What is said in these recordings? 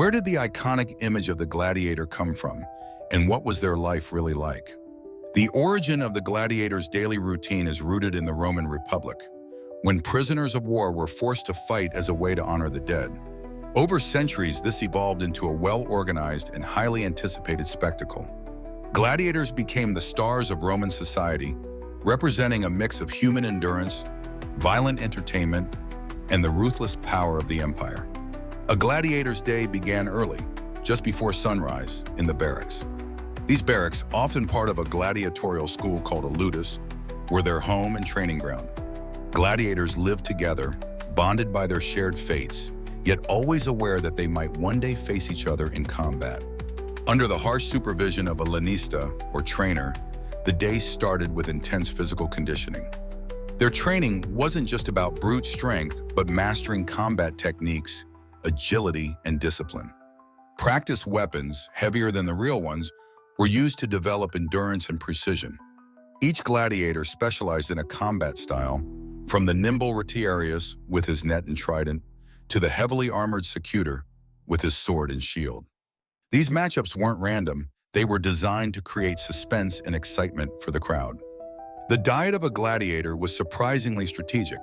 Where did the iconic image of the gladiator come from, and what was their life really like? The origin of the gladiator's daily routine is rooted in the Roman Republic, when prisoners of war were forced to fight as a way to honor the dead. Over centuries, this evolved into a well-organized and highly anticipated spectacle. Gladiators became the stars of Roman society, representing a mix of human endurance, violent entertainment, and the ruthless power of the empire. A gladiator's day began early, just before sunrise, in the barracks. These barracks, often part of a gladiatorial school called a ludus, were their home and training ground. Gladiators lived together, bonded by their shared fates, yet always aware that they might one day face each other in combat. Under the harsh supervision of a lanista, or trainer, the day started with intense physical conditioning. Their training wasn't just about brute strength, but mastering combat techniques, agility, and discipline. Practice weapons, heavier than the real ones, were used to develop endurance and precision. Each gladiator specialized in a combat style, from the nimble retiarius with his net and trident, to the heavily armored secutor with his sword and shield. These matchups weren't random, they were designed to create suspense and excitement for the crowd. The diet of a gladiator was surprisingly strategic.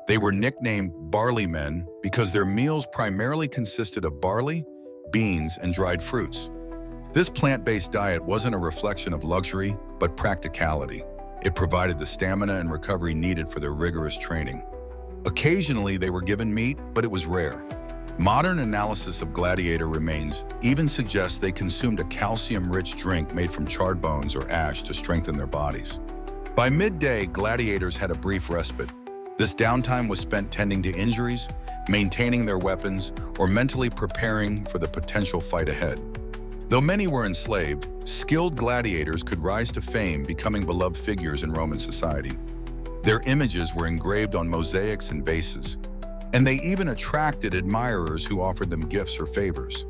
They were nicknamed barley men because their meals primarily consisted of barley, beans, and dried fruits. This plant-based diet wasn't a reflection of luxury, but practicality. It provided the stamina and recovery needed for their rigorous training. Occasionally, they were given meat, but it was rare. Modern analysis of gladiator remains even suggests they consumed a calcium-rich drink made from charred bones or ash to strengthen their bodies. By midday, gladiators had a brief respite. This downtime was spent tending to injuries, maintaining their weapons, or mentally preparing for the potential fight ahead. Though many were enslaved, skilled gladiators could rise to fame, becoming beloved figures in Roman society. Their images were engraved on mosaics and vases, and they even attracted admirers who offered them gifts or favors.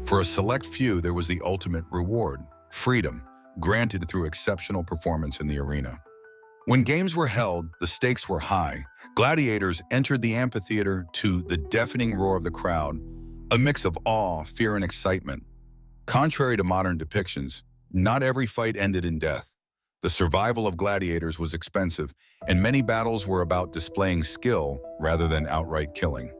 For a select few, there was the ultimate reward, freedom, granted through exceptional performance in the arena. When games were held, the stakes were high. Gladiators entered the amphitheater to the deafening roar of the crowd, a mix of awe, fear, and excitement. Contrary to modern depictions, not every fight ended in death. The survival of gladiators was expensive, and many battles were about displaying skill rather than outright killing.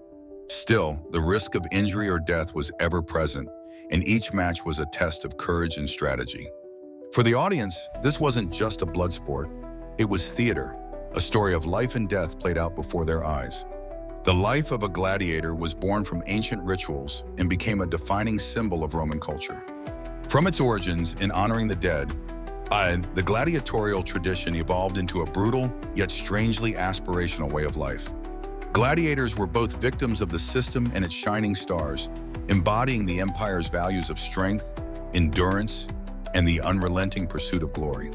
Still, the risk of injury or death was ever present, and each match was a test of courage and strategy. For the audience, this wasn't just a blood sport. It was theater, a story of life and death played out before their eyes. The life of a gladiator was born from ancient rituals and became a defining symbol of Roman culture. From its origins in honoring the dead, the gladiatorial tradition evolved into a brutal, yet strangely aspirational way of life. Gladiators were both victims of the system and its shining stars, embodying the empire's values of strength, endurance, and the unrelenting pursuit of glory.